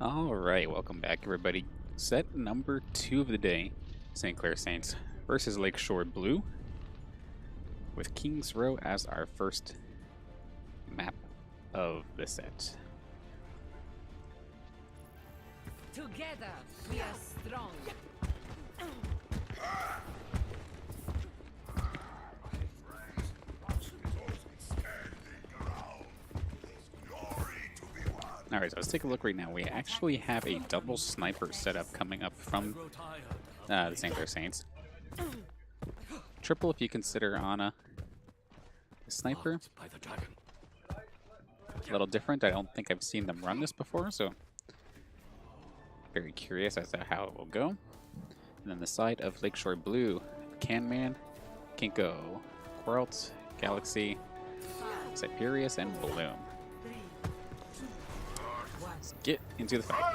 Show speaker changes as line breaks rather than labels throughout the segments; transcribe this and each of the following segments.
All right, welcome back, everybody. Set number 2 of the day, St. Clair Saints versus Lakeshore Blue, with Kings Row as our first map of the set.
Together, we are strong.
All right, so let's take a look right now. We actually have a double sniper setup coming up from the St. Clair Saints. Triple if you consider Ana a sniper. A little different. I don't think I've seen them run this before, so very curious as to how it will go. And then the side of Lakeshore Blue, Canman, Kinko, Quarlt, Galaxy, Siberius, and Bloom. Let's get into the fight.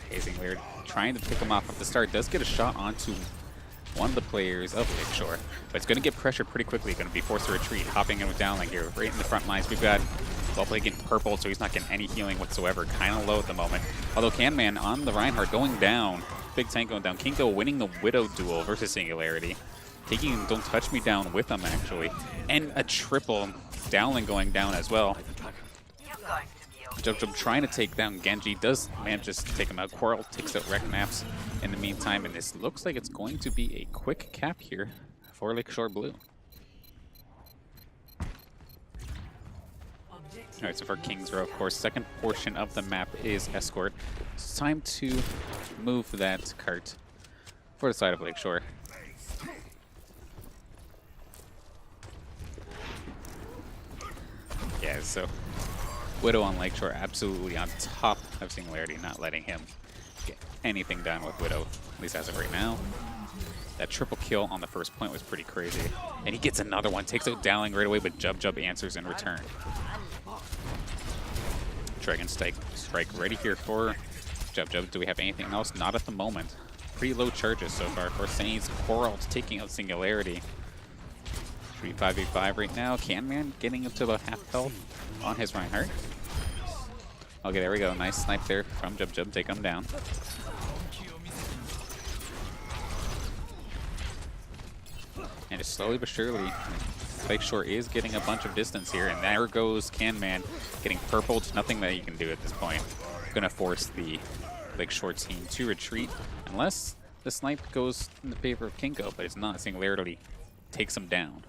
Amazing. We're trying to pick him off at the start. Does get a shot onto one of the players of Lakeshore, but it's going to get pressure pretty quickly. Going to be forced to retreat, hopping in with downlink here, right in the front lines. We've got Wellplay getting purple, so he's not getting any healing whatsoever. Kind of low at the moment. Although Canman on the Reinhardt going down. Big tank going down. Kinko winning the Widow duel versus Singularity. Taking Don't Touch Me down with him, actually. And a triple downlink going down as well. Jump trying to take down Genji. Does manage to take him out. Quarrel takes out Rec Maps in the meantime. And this looks like it's going to be a quick cap here for Lakeshore Blue. Alright, so for Kings Row, of course, second portion of the map is Escort. It's time to move that cart for the side of Lakeshore. Yeah, so Widow on Lakeshore absolutely on top of Singularity, not letting him get anything done with Widow, at least as of right now. That triple kill on the first point was pretty crazy. And he gets another one, takes out Dowling right away, but Jub answers in return. Dragon Strike ready here for Jub. Do we have anything else? Not at the moment. Pretty low charges so far for Saints. Quarrel's taking out Singularity. 5v5 right now. Canman getting up to about half health on his Reinhardt. Okay, there we go. Nice snipe there from Jub. Take him down. And just slowly but surely, Lakeshore is getting a bunch of distance here. And there goes Canman getting purpled. Nothing that he can do at this point. Going to force the Lakeshore team to retreat. Unless the snipe goes in the favor of Kinko, but it's not. Singularity takes him down.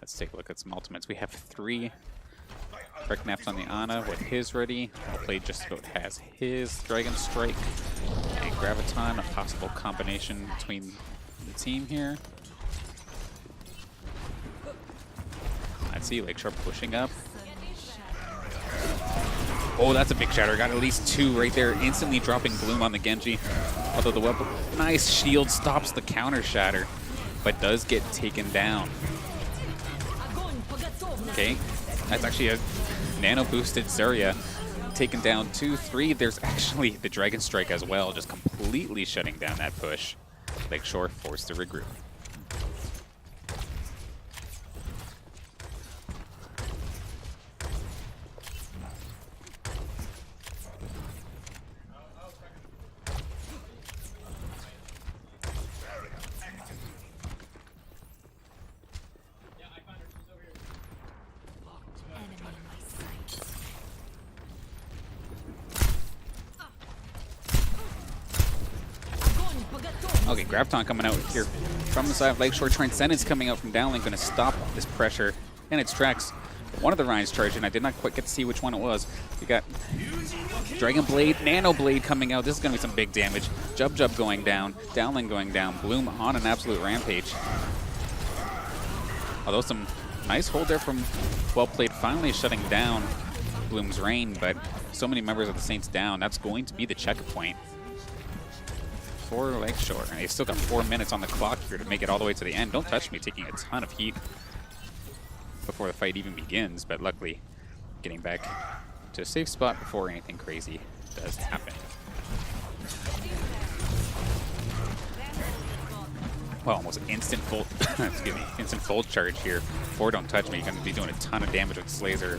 Let's take a look at some ultimates. We have 3 Rec Naps on the Ana with his ready. Wellplay just about has his Dragon Strike and Graviton, a possible combination between the team here. Let's see, Lakeshore pushing up. Oh, that's a big shatter. Got at least 2 right there, instantly dropping Bloom on the Genji. Although the weapon, nice shield stops the counter shatter, but does get taken down. Okay, that's actually a nano-boosted Zarya taken down 2-3. There's actually the Dragon Strike as well, just completely shutting down that push. Lakeshore forced to regroup. Okay, Graviton coming out here from the side of Lakeshore. Transcendence coming out from downlink, going to stop this pressure in its tracks. One of the Rhines charging. I did not quite get to see which one it was. We got Dragon Blade, Nano Blade coming out. This is going to be some big damage. Jub going down, downlink going down. Bloom on an absolute rampage. Although some nice hold there from Wellplayed, finally shutting down Bloom's reign, but so many members of the Saints down. That's going to be the checkpoint for Lakeshore. And they've still got 4 minutes on the clock here to make it all the way to the end. Don't Touch Me taking a ton of heat before the fight even begins, but luckily getting back to a safe spot before anything crazy does happen. well, almost instant full, excuse me, instant full charge here for Don't Touch Me. You're going to be doing a ton of damage with this laser.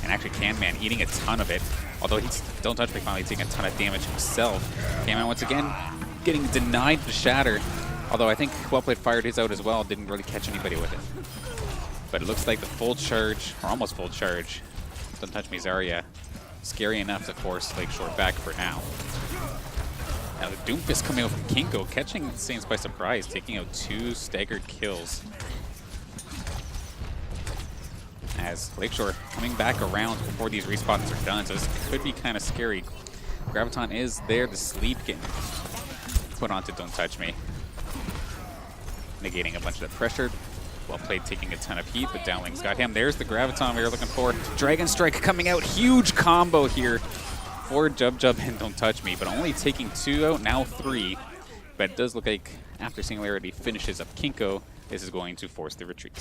And actually, Can-Man eating a ton of it. Although he's Don't Touch Me finally taking a ton of damage himself. Can-Man once again getting denied the shatter. Although I think Well Played fired his out as well. Didn't really catch anybody with it. But it looks like the full charge, or almost full charge, Don't Touch Me Zarya. Scary enough to force Lakeshore back for now. Now the Doomfist coming out from Kinko, catching Saints by surprise, taking out 2 staggered kills. As Lakeshore coming back around before these respawns are done, so this could be kind of scary. Graviton is there, the sleep getting put onto Don't Touch Me. Negating a bunch of the pressure. Well Played taking a ton of heat, but Downling's got him. There's the Graviton we were looking for. Dragon Strike coming out, huge combo here for Jub and Don't Touch Me, but only taking 2 out, now 3. But it does look like after Singularity finishes up Kinko, this is going to force the retreat.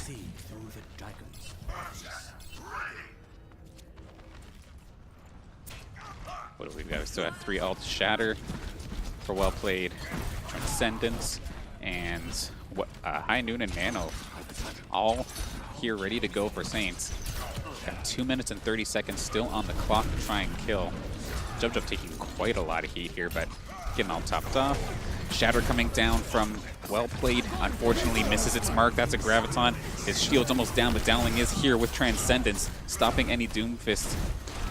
What do we got? We still have 3 ults, Shatter for Well Played, Transcendence, and High Noon and Nano. All here ready to go for Saints. Got 2 minutes and 30 seconds still on the clock to try and kill. Jub taking quite a lot of heat here, but getting all topped off. Shatter coming down from Well Played. Unfortunately misses its mark. That's a Graviton. His shield's almost down, but Dowling is here with Transcendence, stopping any Doomfist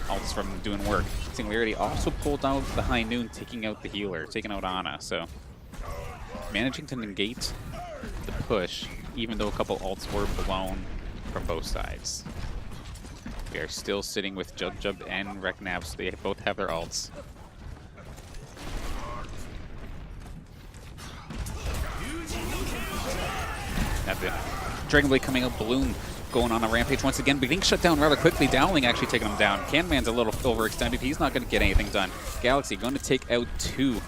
ults from doing work. Singularity also pulled out the High Noon, taking out the healer, taking out Ana. So managing to negate the push, even though a couple ults were blown from both sides. We are still sitting with Jub and Reknab, so they both have their ults. Now the Dragon Blade coming up, Bloom going on a rampage once again, but getting shut down rather quickly. Dowling actually taking him down. Can-Man's a little overextended. He's not going to get anything done. Galaxy going to take out 2,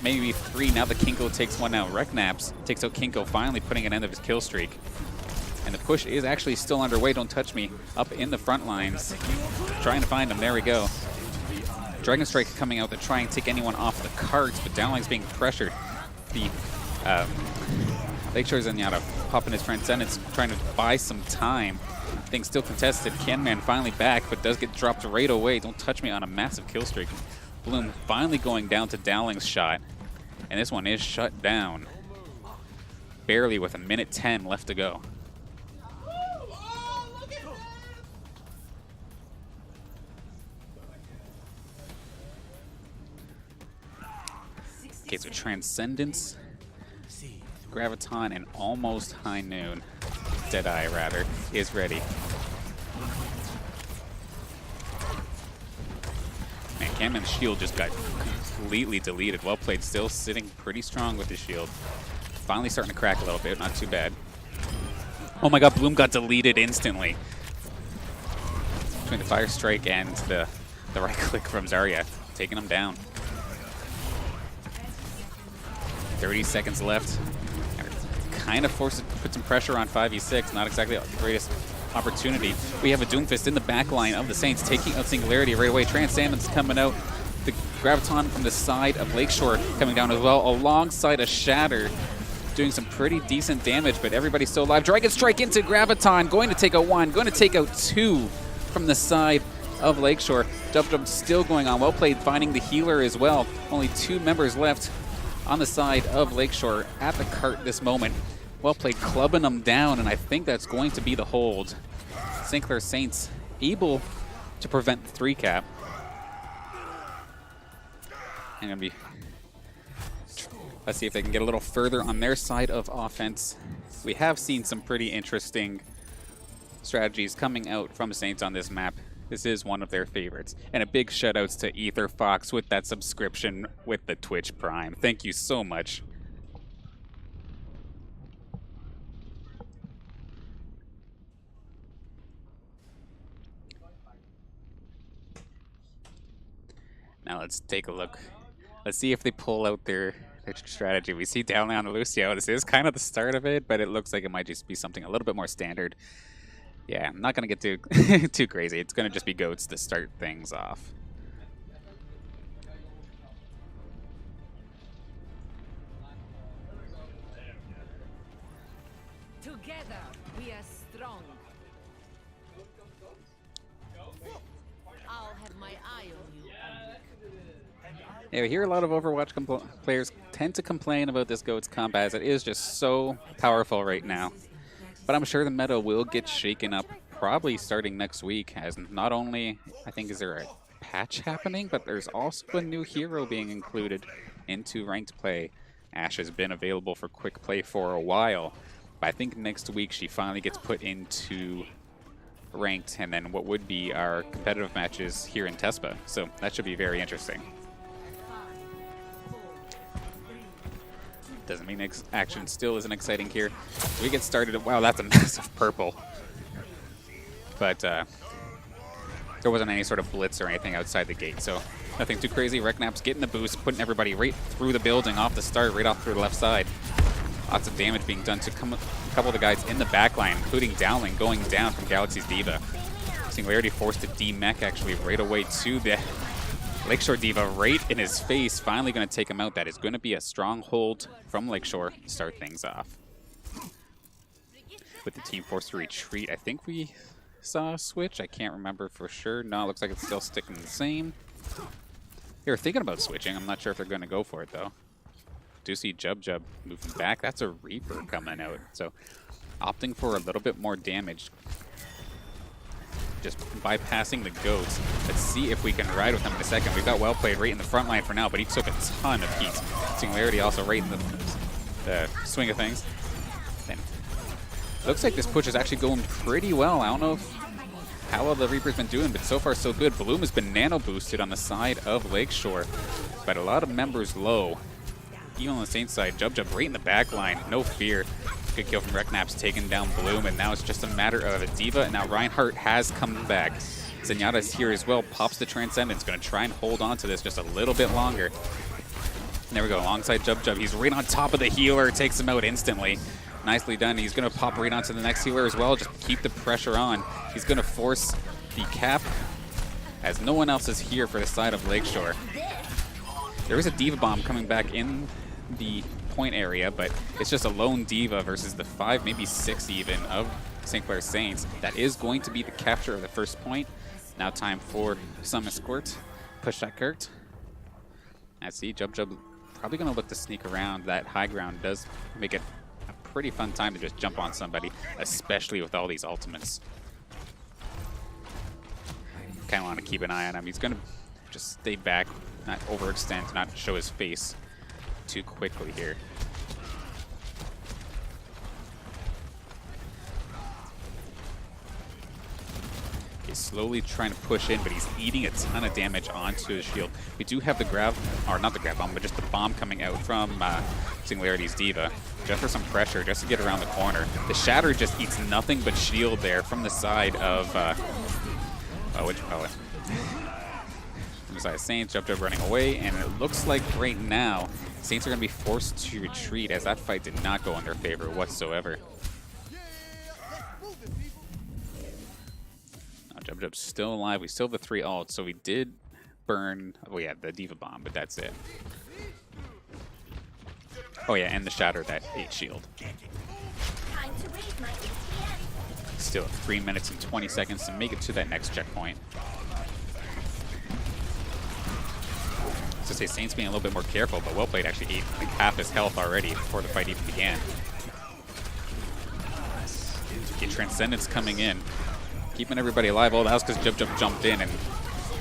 maybe 3. Now the Kinko takes 1 out. Reknaps takes out Kinko, finally putting an end of his kill streak. And the push is actually still underway. Don't Touch Me up in the front lines. Trying to find him. There we go. Dragon Strike coming out to try and take anyone off the carts, but Downling's being pressured. The Lakeshore Zenyatta popping his Transcendence, trying to buy some time. Things still contested. Can-Man finally back, but does get dropped right away. Don't Touch Me on a massive kill streak. Bloom finally going down to Dowling's shot. And this one is shut down. Barely with 1:10 left to go. Okay, so Transcendence, Graviton, and almost High Noon, Deadeye rather, is ready. Man, Can-Man's shield just got completely deleted. Well Played, still sitting pretty strong with his shield. Finally starting to crack a little bit, not too bad. Oh my god, Bloom got deleted instantly. Between the Fire Strike and the right click from Zarya, taking him down. 30 seconds left. Kind of forced to put some pressure on 5v6. Not exactly the greatest opportunity. We have a Doomfist in the back line of the Saints, taking out Singularity right away. Transcendence coming out. The Graviton from the side of Lakeshore coming down as well, alongside a Shatter, doing some pretty decent damage, but everybody's still alive. Dragon Strike into Graviton, going to take out 1, going to take out 2 from the side of Lakeshore. Jub still going on. Well Played finding the healer as well. Only 2 members left on the side of Lakeshore at the cart this moment. Well Played clubbing them down, and I think that's going to be the hold. St. Clair Saints able to prevent the 3 cap. And let's see if they can get a little further on their side of offense. We have seen some pretty interesting strategies coming out from Saints on this map. This is one of their favorites. And a big shoutouts to Ether Fox with that subscription with the Twitch Prime. Thank you so much. Now let's take a look. Let's see if they pull out their strategy. We see Dowling on the Lucio. This is kind of the start of it, but it looks like it might just be something a little bit more standard. Yeah, I'm not going to get too too crazy. It's going to just be goats to start things off.
Together we are strong. I'll have my eye on you.
Yeah, we hear a lot of Overwatch players tend to complain about this GOATS combat as it is just so powerful right now. But I'm sure the meta will get shaken up probably starting next week, as not only, I think, is there a patch happening, but there's also a new hero being included into ranked play. Ashe has been available for quick play for a while, but I think next week she finally gets put into ranked, and then what would be our competitive matches here in Tespa. So that should be very interesting. Doesn't mean action still isn't exciting here. We get started. Wow, that's a massive purple. But there wasn't any sort of blitz or anything outside the gate, so nothing too crazy. Reknap's getting the boost, putting everybody right through the building off the start, right off through the left side. Lots of damage being done to a couple of the guys in the back line, including Dowling going down from Galaxy's D.Va. Singularity forced to D-mech actually right away to the Lakeshore D.Va right in his face, finally going to take him out. That is going to be a stronghold from Lakeshore to start things off. With the team forced to retreat, I think we saw a switch. I can't remember for sure. No, it looks like it's still sticking the same. They were thinking about switching. I'm not sure if they're going to go for it, though. Do see Jub moving back. That's a Reaper coming out. So opting for a little bit more damage. Just bypassing the goats. Let's see if we can ride with him in a second. We've got well played right in the front line for now, but he took a ton of heat. Singularity also right in the swing of things. Then looks like this push is actually going pretty well. I don't know how well the Reaper's been doing, but so far so good. Bloom has been nano boosted on the side of Lakeshore, but a lot of members low. Even on the Saints side, Jub right in the back line, no fear. Good kill from Reknaps, taking down Bloom, and now it's just a matter of a D.Va, and now Reinhardt has come back. Zenyatta's here as well, pops the Transcendence, going to try and hold on to this just a little bit longer. And there we go, alongside Jub. He's right on top of the healer, takes him out instantly. Nicely done. He's going to pop right onto the next healer as well, just keep the pressure on. He's going to force the cap, as no one else is here for the side of Lakeshore. There is a D.Va bomb coming back in the point area, but it's just a lone D.Va versus the 5, maybe 6 even, of St. Clair Saints. That is going to be the capture of the first point. Now time for some escort. Push that Kurt. I see Jub probably going to look to sneak around. That high ground does make it a pretty fun time to just jump on somebody, especially with all these ultimates. Kind of want to keep an eye on him. He's going to just stay back, not overextend, not show his face too quickly here. He's slowly trying to push in, but he's eating a ton of damage onto his shield. We do have the not the grab bomb, but just the bomb coming out from Singularity's D.Va. Just for some pressure, just to get around the corner. The Shatter just eats nothing but shield there from the side of, what you call it? From the side of Saints, Jub running away, and it looks like right now, Saints are going to be forced to retreat, as that fight did not go in their favor whatsoever. Jub's still alive. We still have the 3 ults, so we did burn. Oh yeah, the D.Va bomb, but that's it. Oh yeah, and the Shatter that 8 shield. Still 3 minutes and 20 seconds to make it to that next checkpoint. To say Saints being a little bit more careful, but well played actually ate like half his health already before the fight even began. Okay, Transcendence coming in, keeping everybody alive. Oh, that was because Jub jumped in, and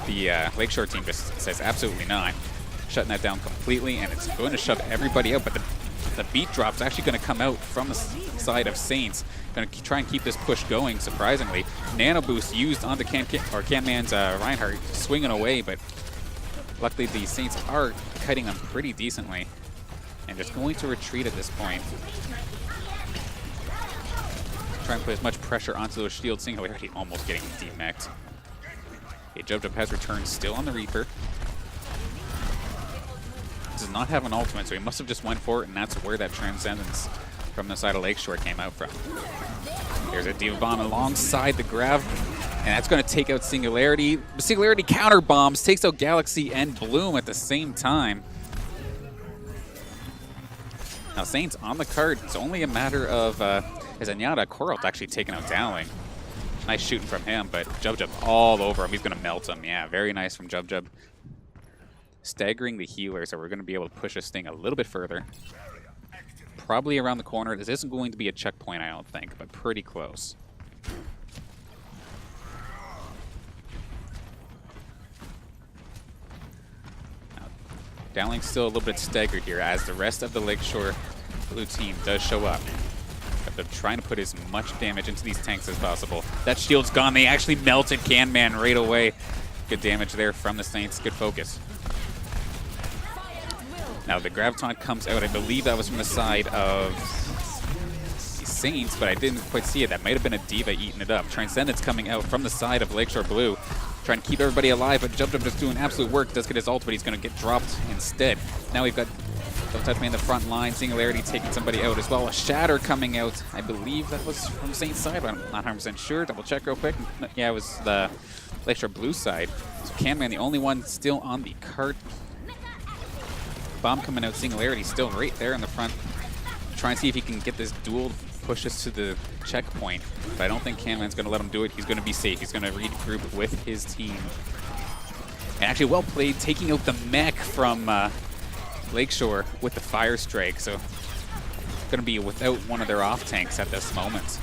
the Lakeshore team just says absolutely not, shutting that down completely, and it's going to shove everybody out. But the beat drop's actually going to come out from the side of Saints. Going to try and keep this push going. Surprisingly, Nano Boost used onto Canman's Reinhardt, swinging away, but luckily, the Saints are kiting them pretty decently, and just going to retreat at this point. Try and put as much pressure onto those shields. Singularity almost getting D-mech'd. Okay, Jub has returned, still on the Reaper. Does not have an ultimate, so he must have just went for it, and that's where that Transcendence from the side of Lakeshore came out from. There's a D.Va bomb alongside the grab. And that's going to take out Singularity. Singularity counter bombs, takes out Galaxy and Bloom at the same time. Now Saints on the card. It's only a matter of as Anyata Coralt actually taking out Dowling. Nice shooting from him, but Jub all over him. He's going to melt him. Yeah, very nice from Jub. Staggering the healer, so we're going to be able to push this thing a little bit further. Probably around the corner. This isn't going to be a checkpoint, I don't think, but pretty close. Now, Dowling's still a little bit staggered here as the rest of the Lakeshore blue team does show up. They're trying to put as much damage into these tanks as possible. That shield's gone. They actually melted Can-Man right away. Good damage there from the Saints. Good focus. Now the Graviton comes out. I believe that was from the side of the Saints, but I didn't quite see it. That might have been a D.Va eating it up. Transcendence coming out from the side of Lakeshore Blue, trying to keep everybody alive, but Jub just doing absolute work. Does get his ult, but he's going to get dropped instead. Now we've got Don't Touch Me in the front line. Singularity taking somebody out as well. A Shatter coming out. I believe that was from Saints' side, but I'm not 100% sure. Double check real quick. Yeah, it was the Lakeshore Blue side. So Can-Man, the only one still on the cart. Bomb coming out, Singularity still right there in the front. Trying to see if he can get this duel, push us to the checkpoint. But I don't think Can-Man's going to let him do it. He's going to be safe. He's going to regroup with his team. And actually well played, taking out the mech from Lakeshore with the Fire Strike. So going to be without one of their off tanks at this moment.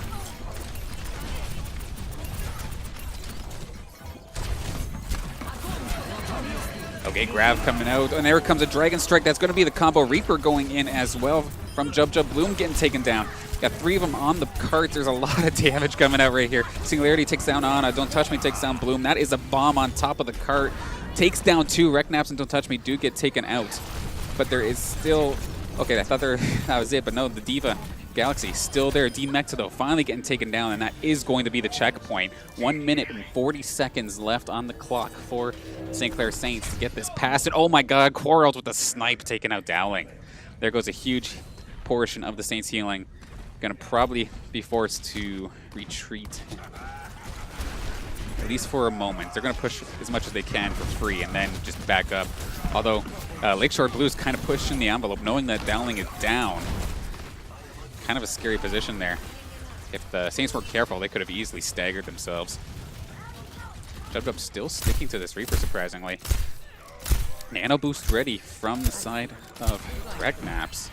Okay, Grav coming out, and there comes a Dragon Strike. That's going to be the combo. Reaper going in as well from Jub. Bloom getting taken down. Got 3 of them on the cart. There's a lot of damage coming out right here. Singularity takes down Ana. Don't Touch Me takes down Bloom. That is a bomb on top of the cart. Takes down 2. Reknaps and Don't Touch Me do get taken out. But there is still... Okay, I thought that was it, but no, the D.Va Galaxy still there. D-Mecta, though, finally getting taken down, and that is going to be the checkpoint. 1 minute and 40 seconds left on the clock for St. Clair Saints to get this past. And oh my god, Coralt with the snipe taking out Dowling. There goes a huge portion of the Saints' healing. Gonna probably be forced to retreat, at least for a moment. They're gonna push as much as they can for free and then just back up. Although Lakeshore Blue is kind of pushing the envelope, knowing that Dowling is down. Kind of a scary position there. If the Saints weren't careful, they could have easily staggered themselves. Jub still sticking to this Reaper, surprisingly. Nano boost ready from the side of Reknaps.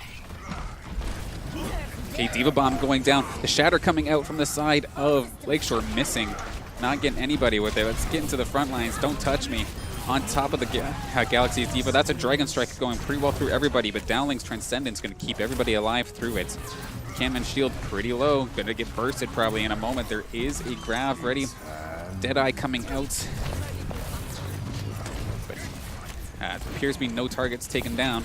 Okay, D.Va Bomb going down. The Shatter coming out from the side of Lakeshore, missing. Not getting anybody with it. Let's get into the front lines. Don't Touch Me. On top of the Galaxy's D.Va. That's a Dragon Strike going pretty well through everybody, but Dowling's Transcendence going to keep everybody alive through it. Can-Man shield pretty low. Going to get bursted probably in a moment. There is a Grav ready. Deadeye coming out. But appears to be no targets taken down.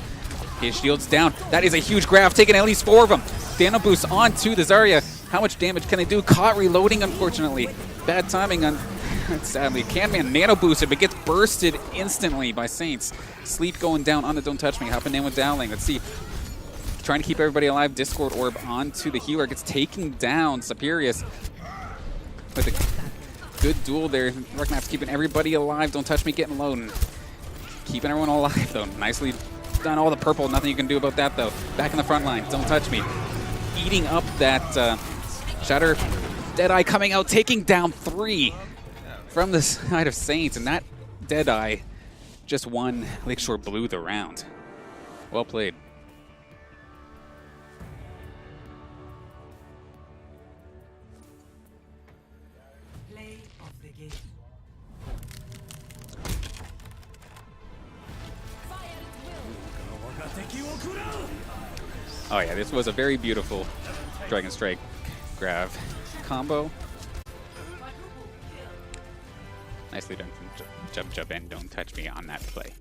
His shield's down. That is a huge Grav, taking at least 4 of them. Nano boost onto the Zarya. How much damage can they do? Caught reloading, unfortunately. Bad timing on... Sadly, Can-Man nano boosted, but gets bursted instantly by Saints. Sleep going down on the Don't Touch Me, hopping in with Dowling. Let's see. Trying to keep everybody alive. Discord Orb onto the healer. Gets taken down. Superius with a good duel there. Reknaps keeping everybody alive. Don't Touch Me getting low. And keeping everyone alive, though. Nicely done. All the purple. Nothing you can do about that, though. Back in the front line. Don't Touch Me. Eating up that Shatter. Deadeye coming out, taking down 3. From the side of Saints, and that Deadeye just won Lakeshore Blue the round. Well played.
Play of the game.
Oh yeah, this was a very beautiful Dragon Strike Grav combo. Nicely done from Jub and Don't Touch Me on that play.